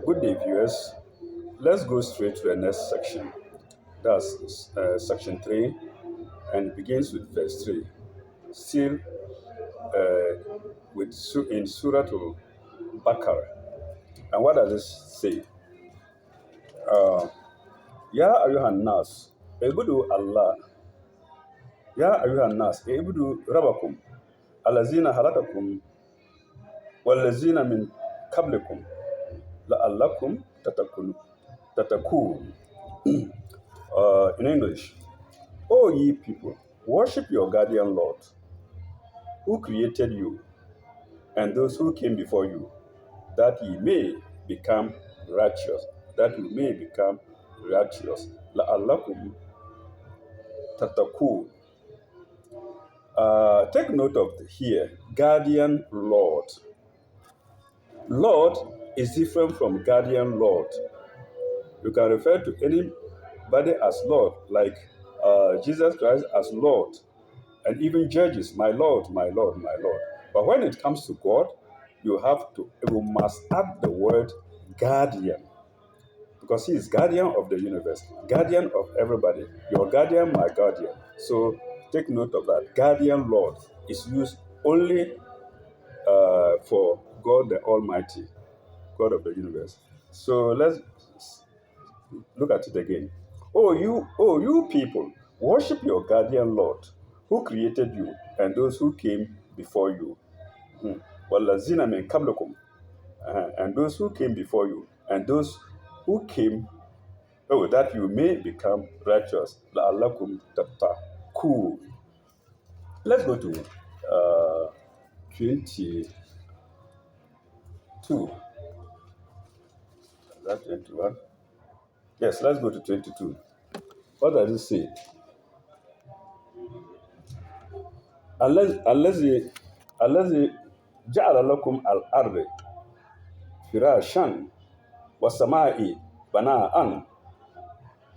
Good day, viewers. Let's go straight to the next section. That's section 3, and it begins with verse 3. Still in Surah Al Baqarah. And what does this say? Ya ayuhan nas, ibudu Allah. Ya ayuhan nas, ibudu rabbakum. Allazina halakakum, wallazina min qablikum, la'allakum tatakun. In English, O ye people, worship your guardian Lord, who created you and those who came before you, that ye may become righteous. That you may become righteous. La'allakum tatakun. Take note of here, guardian Lord. Lord is different from guardian Lord. You can refer to anybody as Lord, like Jesus Christ as Lord, and even judges, my Lord, my Lord, my Lord. But when it comes to God, you must add the word guardian, because he is guardian of the universe, guardian of everybody. Your guardian, my guardian. So take note of that. Guardian Lord is used only for God the Almighty, God of the universe. So let's look at it again. Oh you people, worship your guardian Lord, who created you and those who came before you. Wallazina min qablakum, and those who came before you, and those who came, that you may become righteous. La'allakum tattaqun. Let's go to 22. Is that 21? Yes, let's go to 22. What does it say? الذي جعل لكم الأرض فراشا والسماء بناء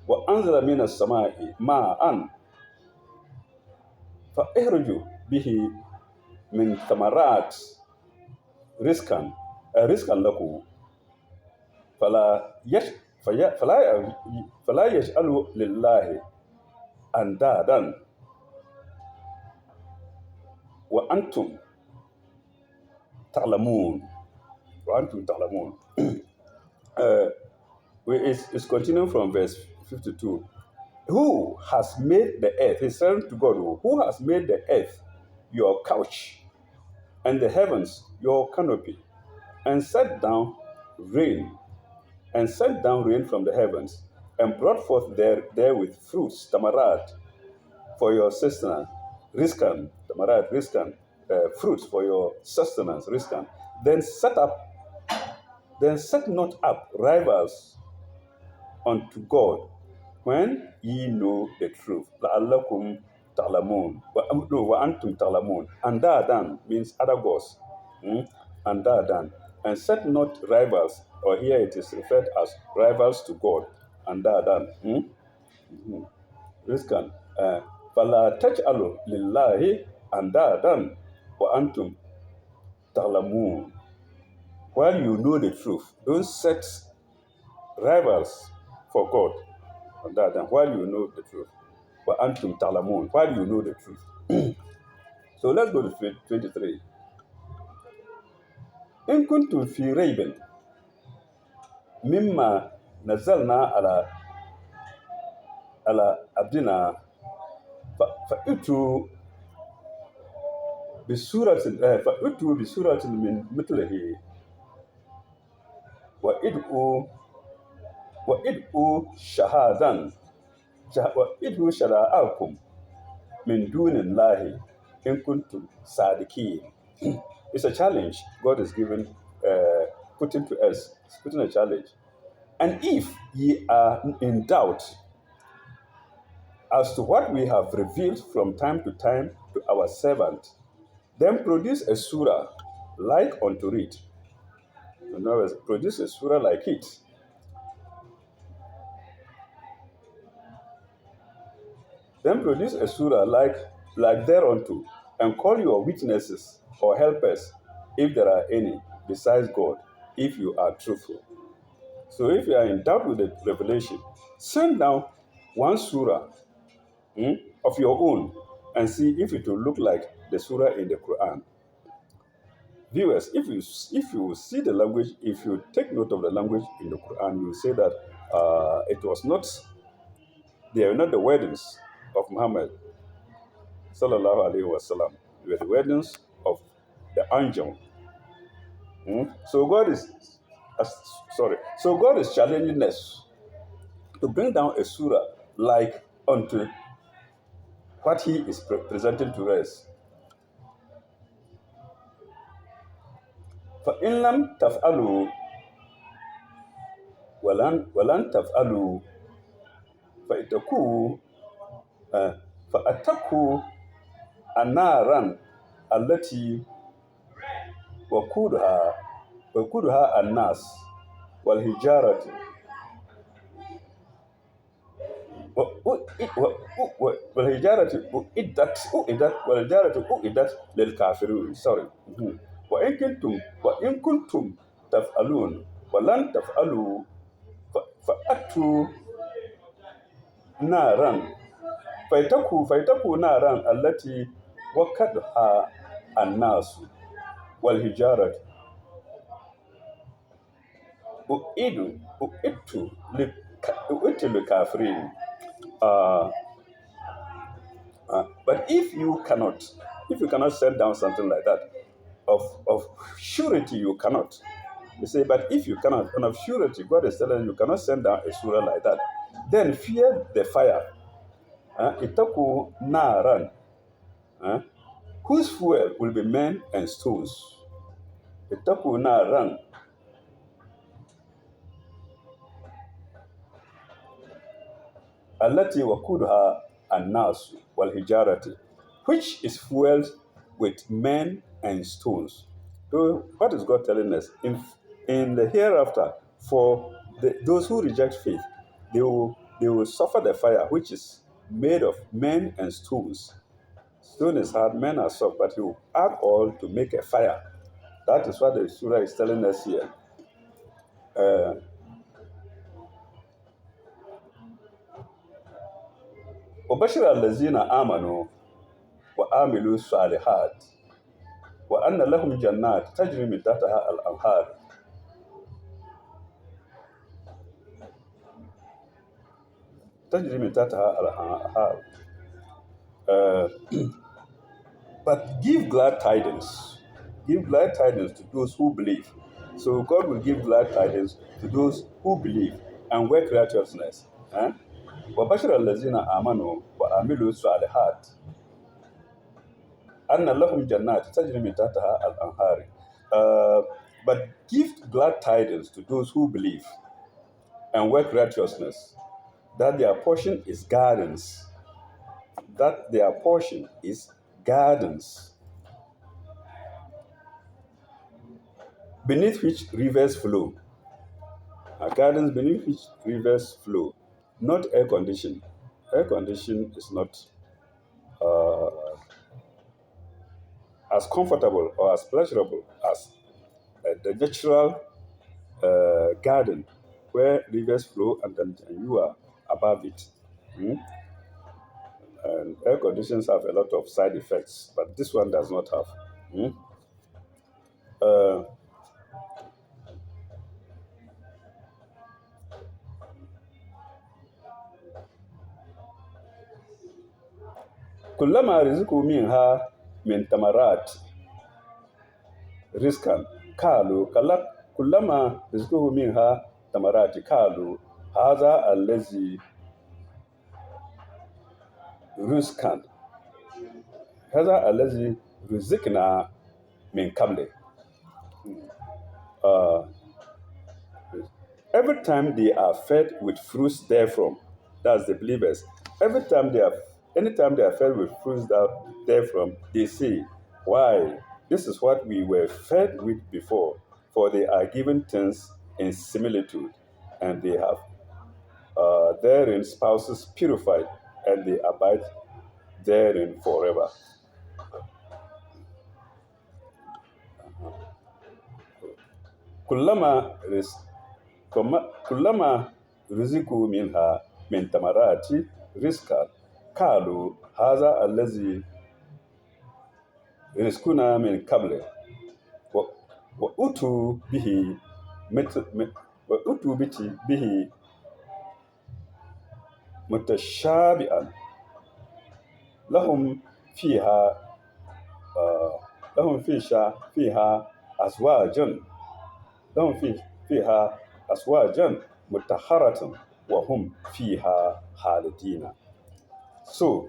وأنزل من السماء ماء فأخرجوا به من ثمرات رزقا لكم فلا يجعلوا لله أندادا وأنتم تعلمون. It's continuing from verse 52. Who has made the earth? He's saying to God, who has made the earth your couch, and the heavens your canopy, and sent down rain from the heavens, and brought forth therewith fruits, tamarad, for your sustenance, riskan, tamarad, riskan, fruits for your sustenance, riskan. Then set not up rivals unto God, when ye know the truth. La'allakum ta'lamun. Wa antum ta'lamun. Andadan means other gods. Andadan. And set not rivals, or here it is referred as rivals to God. Andadan. Riskan. Fala taj'alu lillahi andadan wa antum ta'lamun. While you know the truth, don't set rivals for God. Andadan, while you know the truth. Wa antum ta'lamun. While you know the truth. So let's go to 23. In kuntum fi raybin mimma nazzalna ala abdina فأتوا بسورة من مثله وادعوا شهداءكم من دون الله إن كنتم صادقين. It's a challenge God is putting to us. It's putting a challenge. And if ye are in doubt as to what we have revealed from time to time to our servant, then produce a surah like unto it. In other words, produce a surah like it. Then produce a surah like thereunto, and call your witnesses or helpers, if there are any, besides God, if you are truthful. So if you are in doubt with the revelation, send down one surah of your own and see if it will look like the surah in the Quran. Viewers, if you see the language, if you take note of the language in the Quran, you will say that it was not, they are not the weddings of Muhammad sallallahu alaihi wasallam. They were the weddings of the angel. So God is, uh, So God is challenging us to bring down a surah like unto what He is presenting to us. فَإِن لَمْ تَفْعَلُوا وَلَنْ تَفْعَلُوا فَاتَّقُوا فَأَتَّقُوا النَّارًا التي وقودها الناس والحجارة والحجارة للكافرين. Sorry. وإن كنتم تفعلون ولن تفعلوا فأتوا نارا فيتقوا نارا التي وقدها الناس والحجارة أعدت للكافرين. Uh, but if you cannot set down something like that, of surety you cannot. You say, but if you cannot, and of surety, God is telling you cannot send down a surah like that, then fear the fire. Itaku naran, whose fuel will be men and stones. Itaku naran, allati wakudha annas wal hijarati, which is fueled with men and stones. So what is God telling us? In the hereafter, for those who reject faith, they will suffer the fire which is made of men and stones. Stone is hard, men are soft, but He will add all to make a fire. That is what the surah is telling us here. وبشر الذين آمنوا وعملوا الصالحات وأن لهم جنات تجري من تحتها الأنهار. تجري من تحتها الأنهار. But give glad tidings. Give glad tidings to those who believe. So God will give glad tidings to those who believe and work righteousness. وبشر الذين آمنوا وعملوا الصالحات أن لهم جنات تجري من تحتها الأنهار. But give glad tidings to those who believe and work righteousness, that their portion is gardens. That their portion is gardens, beneath which rivers flow. Gardens beneath which rivers flow, not air condition. Air condition is not as comfortable or as pleasurable as the natural garden where rivers flow and you are above it. And air conditions have a lot of side effects, but this one does not have. Uh, كلما رزقوا منها من تمرات رزقا قالوا كلما رزقوا منها تمرات قالوا هذا الذي رزقا هذا الذي رزقنا من قبل. Every time they are fed with fruits therefrom, that's the believers. Anytime they are fed with fruits therefrom, they say, "Why? This is what we were fed with before." For they are given things in similitude, and they have therein spouses purified, and they abide therein forever. Kullama كلما رزقوا منها من ثمرات رزقا قالوا هذا الذي رزقنا من قبل و- وأتوا به وأتوا به متشابها لهم فيها لهم فيها أزواج لهم فيها أزواجا مطهرة وهم فيها خالدين. So,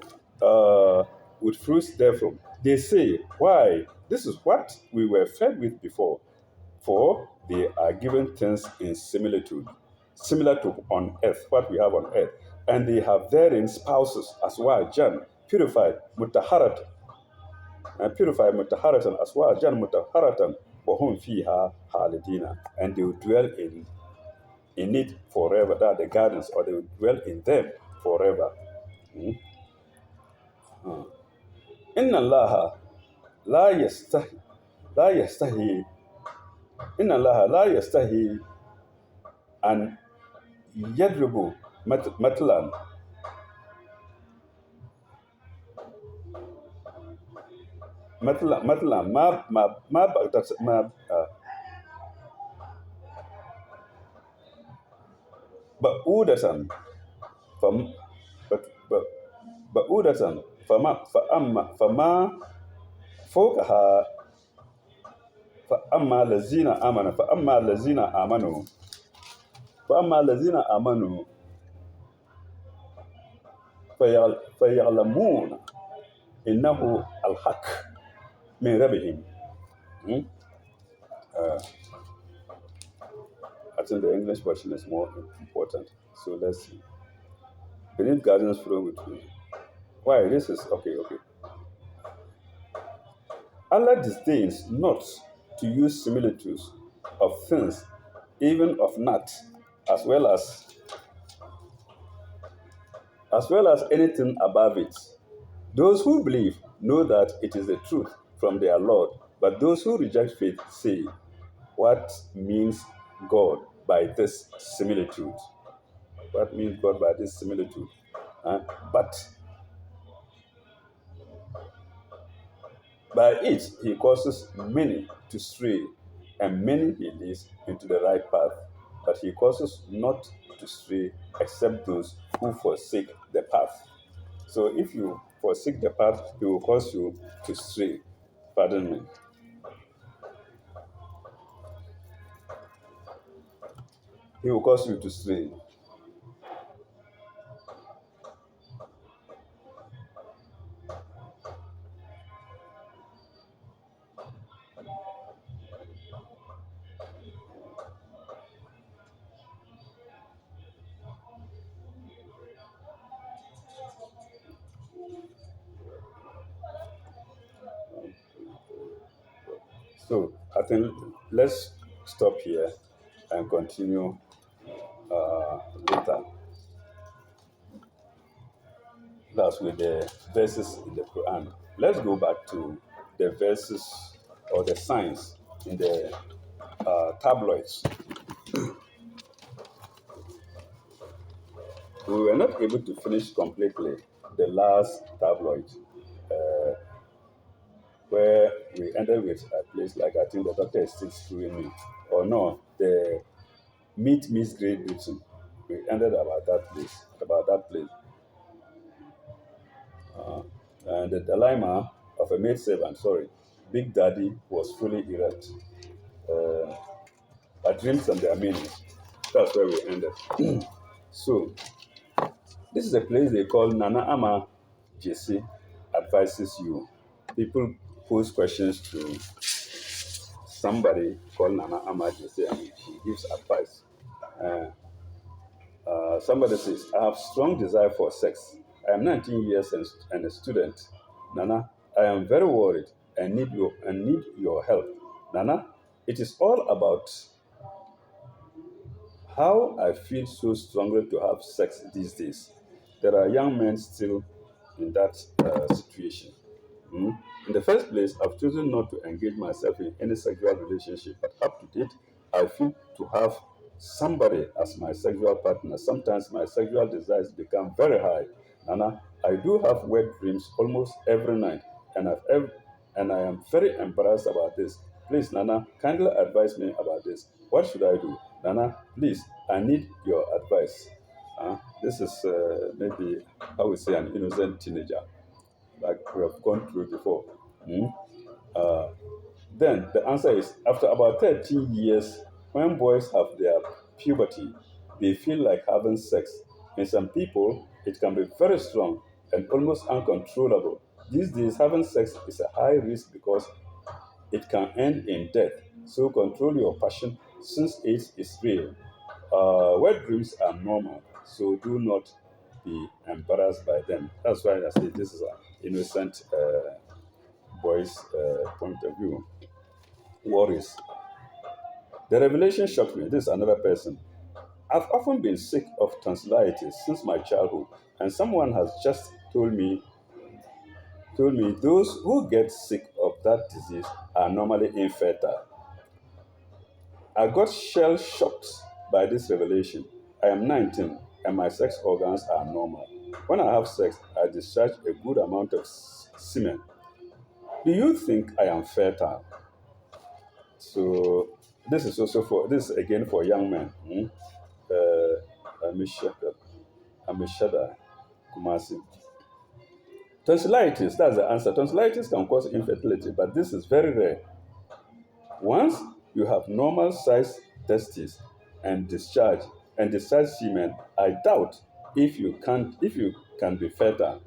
with fruits therefrom, they say, why? This is what we were fed with before, for they are given things in similitude, similar to on earth, what we have on earth, and they have therein spouses as well, Jan, purified mutaharatan as well, Jan mutaharatan, wahum fiha halidina, and they will dwell in it forever. That are the gardens, or they will dwell in them forever. Hmm? Inna Allah la yastahi la yastahi Inna Allah la yastahi an yadribu matlan matlan ma bagdat ma ba'udatan fam ba- ba'udatan fama fawqaha فأما الذين آمنوا فيعلمون إنه الحق من ربهم. Hmm? I think the English version is more important. So let's see. Beneath gardens flow with me. Why? This is okay. Allah disdains not to use similitudes of things, even of nuts, as well as anything above it. Those who believe know that it is the truth from their Lord, but those who reject faith say, what means God by this similitude? What means God by this similitude? But by it he causes many to stray, and many he leads into the right path. But he causes not to stray except those who forsake the path. So if you forsake the path, he will cause you to stray. Pardon me. He will cause you to stray. So I think let's stop here and continue later. That's with the verses in the Quran. Let's go back to the verses or the signs in the tabloids. We were not able to finish completely the last tabloid, where we ended with a place like I think the doctor is still screwing me. Or no, the meet Miss Great Britain. We ended about that place. And the dilemma of a maidservant, sorry, Big Daddy was fully erect. Our dreams and their meanings. That's where we ended. So, this is a place they call Nana Ama JC advises you. People pose questions to somebody called Nana Ama JC and he gives advice. Somebody says, I have strong desire for sex. I am 19 years and a student. Nana, I am very worried and need your help. Nana, it is all about how I feel so strongly to have sex these days. There are young men still in that situation. Mm. In the first place, I've chosen not to engage myself in any sexual relationship, but up to date, I feel to have somebody as my sexual partner. Sometimes my sexual desires become very high. Nana, I do have wet dreams almost every night, and and I am very embarrassed about this. Please, Nana, kindly advise me about this. What should I do? Nana, please, I need your advice. This is maybe, I would say, an innocent teenager, like we have gone through before. Hmm? Then the answer is after about 13 years, when boys have their puberty, they feel like having sex. In some people, it can be very strong and almost uncontrollable. These days, having sex is a high risk because it can end in death. So control your passion since age is real. Wet dreams are normal, so do not be embarrassed by them. That's why I say this is an innocent boy's point of view. Worries. The revelation shocked me. This is another person. I've often been sick of tonsillitis since my childhood, and someone has just told me those who get sick of that disease are normally infertile. I got shell shocked by this revelation. I am 19 and my sex organs are normal. When I have sex, I discharge a good amount of semen. Do you think I am fertile? So this is again for young men. Amishada, Amishada Kumasi. Tonsillitis, that's the answer. Tonsillitis can cause infertility, but this is very rare. Once you have normal size testes and discharge semen, I doubt if you can be fertile.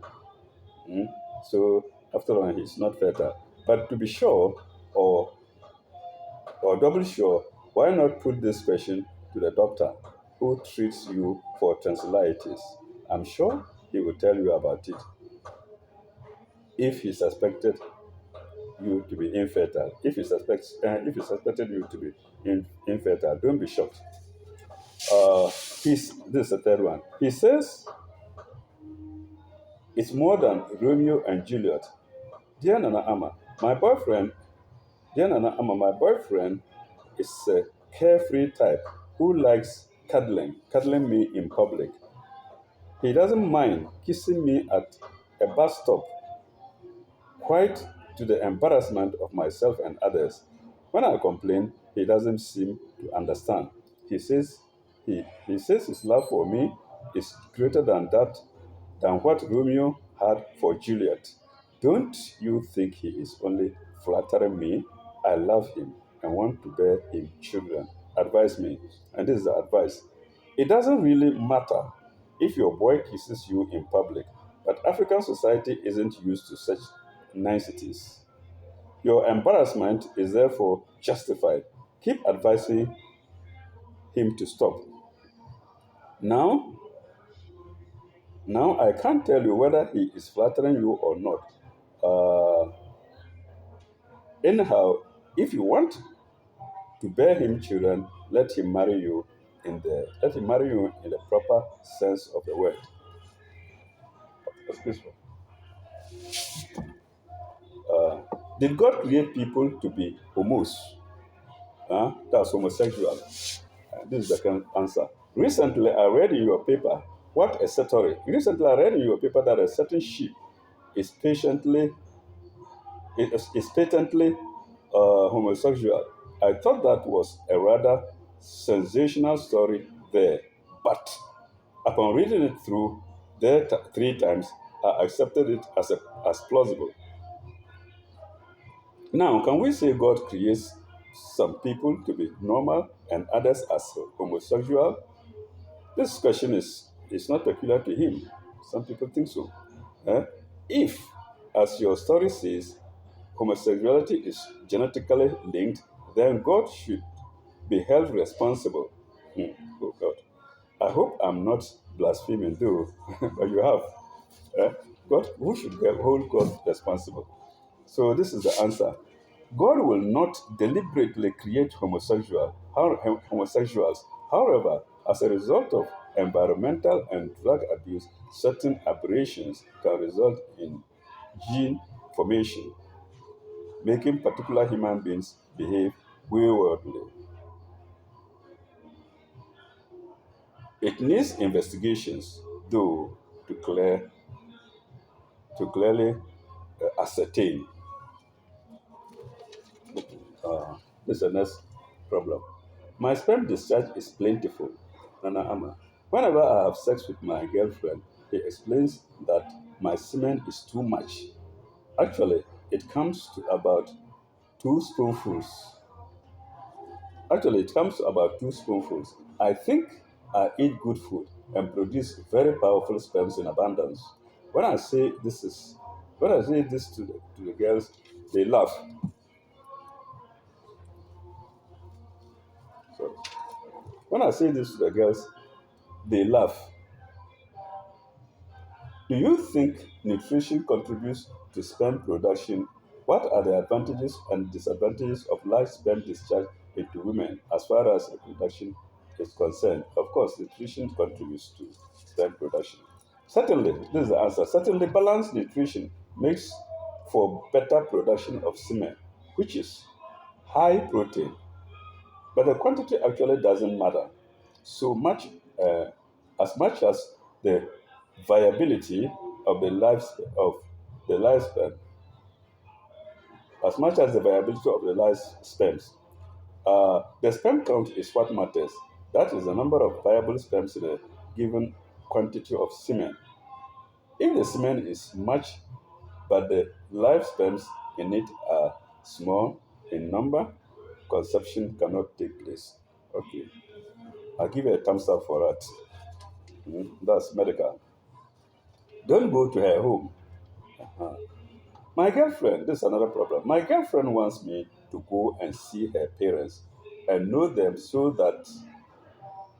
Hmm? So after all, he's not fertile. But to be sure, or double sure, why not put this question to the doctor who treats you for tonsillitis? I'm sure he will tell you about it if he suspected you to be infertile. If he suspected you to be infertile, don't be shocked. This is the third one. He says it's more than Romeo and Juliet. Dear Nana Ama, my boyfriend, dear Nana Ama, my boyfriend is a carefree type who likes cuddling me in public. He doesn't mind kissing me at a bus stop, quite to the embarrassment of myself and others. When I complain, he doesn't seem to understand. He says he says his love for me is greater than what Romeo had for Juliet. Don't you think he is only flattering me? I love him and want to bear him children. Advise me. And this is the advice. It doesn't really matter if your boy kisses you in public, but African society isn't used to such niceties. Your embarrassment is therefore justified. Keep advising him to stop. Now, now I can't tell you whether he is flattering you or not. Uh, Anyhow, if you want to bear him children, let him marry you in the proper sense of the word. Excuse me. Did God create people to be homos? That's homosexual. This is the answer. Recently, I read in your paper what a story. Recently, I read in your paper that a certain sheep is patently homosexual. I thought that was a rather sensational story there, but upon reading it through there three times, I accepted it as plausible. Now, can we say God creates some people to be normal and others as homosexual? This question is not peculiar to him. Some people think so. Eh? If, as your story says, homosexuality is genetically linked, then God should be held responsible. Hmm. Oh God. I hope I'm not blaspheming though, but you have. Eh? God, who should hold God responsible? So this is the answer. God will not deliberately create homosexuals. However, as a result of environmental and drug abuse, certain aberrations can result in gene formation, making particular human beings behave waywardly. It needs investigations, though, to clear to clearly ascertain. This is the next problem. My sperm discharge is plentiful, Nana Ama. Whenever I have sex with my girlfriend, he explains that my semen is too much. Actually, it comes to about two spoonfuls. Actually, it comes to about two spoonfuls. I think I eat good food and produce very powerful sperms in abundance. When I say this is, when I say this to the girls, they laugh. So when I say this to the girls, they laugh. Do you think nutrition contributes to sperm production? What are the advantages and disadvantages of large sperm discharge into women as far as reproduction is concerned? Of course, nutrition contributes to sperm production. Certainly, this is the answer. Certainly, balanced nutrition makes for better production of semen, which is high protein, but the quantity actually doesn't matter so much uh, as much as the viability of of the lifespan, as much as the viability of the lifespans. The sperm count is what matters. That is the number of viable sperms in a given quantity of semen. If the semen is much, but the lifespans in it are small in number, conception cannot take place. Okay, I'll give you a thumbs up for that. That's medical. Don't go to her home. Uh, My girlfriend, this is another problem. My girlfriend wants me to go and see her parents and know them so that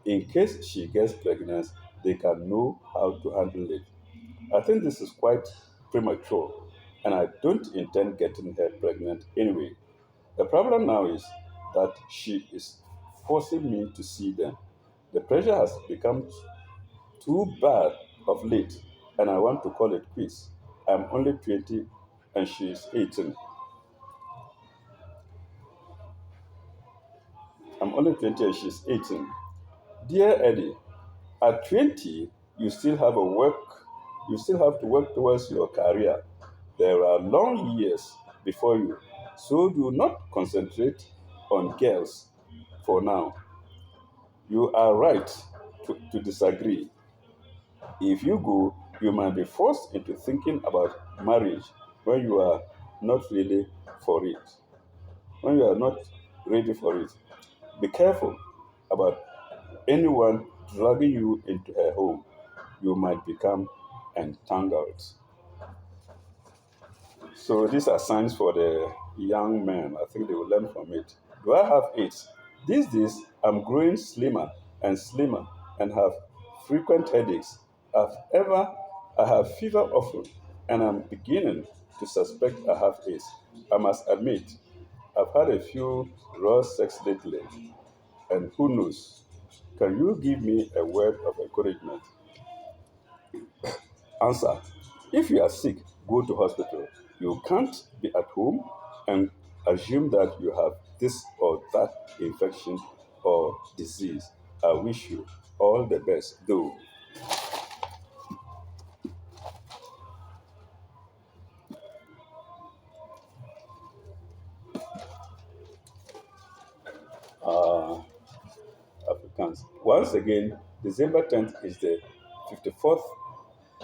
in case she gets pregnant, they can know how to handle it. I think this is quite premature, and I don't intend getting her pregnant anyway. The problem now is that she is forcing me to see them. The pressure has become too bad of late, and I want to call it quits. I'm only 20 and she's 18. I'm only 20 and she's 18. Dear Eddie, at 20, you still have to work towards your career. There are long years before you, so do not concentrate on girls for now. You are right to disagree. If you go, you might be forced into thinking about marriage when you are not really for it. When you are not ready for it. Be careful about anyone dragging you into her home. You might become entangled. So these are signs for the young men. I think they will learn from it. Do I have AIDS? These days, I'm growing slimmer and slimmer and have frequent headaches. I've ever, I have fever often, and I'm beginning to suspect I have AIDS. I must admit, I've had a few raw sex lately, and who knows? Can you give me a word of encouragement? Answer. If you are sick, go to hospital. You can't be at home and assume that you have this or that infection or disease. I wish you all the best, though. Uh, Africans. Once again, December 10th is the 54th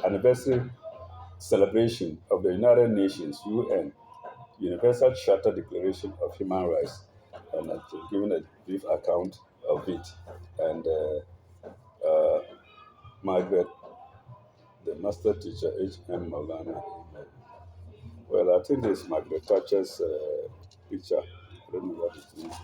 anniversary celebration of the United Nations (UN) Universal Charter Declaration of Human Rights, and I've given a brief account of it. And Margaret, the master teacher, H.M. Maulana. Well, I think this is Margaret Thatcher's picture. I don't know what it means.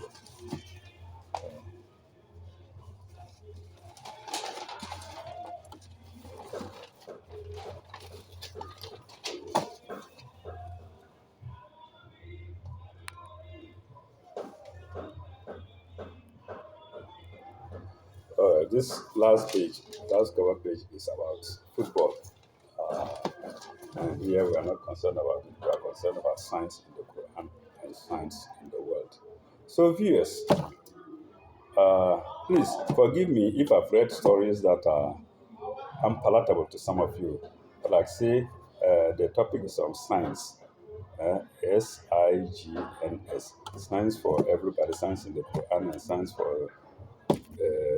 This last cover page is about football. And here we are not concerned about it. We are concerned about science in the Quran and science in the world. So, viewers, Please forgive me if I've read stories that are unpalatable to some of you. Like, say, the topic is on science. SIGNS. Science for everybody, science in the Quran, and science for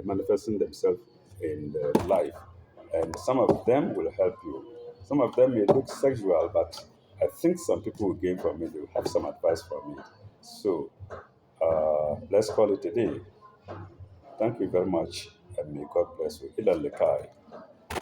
manifesting themselves in life. And some of them will help you. Some of them may look sexual, but I think some people will gain from it. They will have some advice from it. So let's call it a day. Thank you very much, and may God bless you. Ila likai.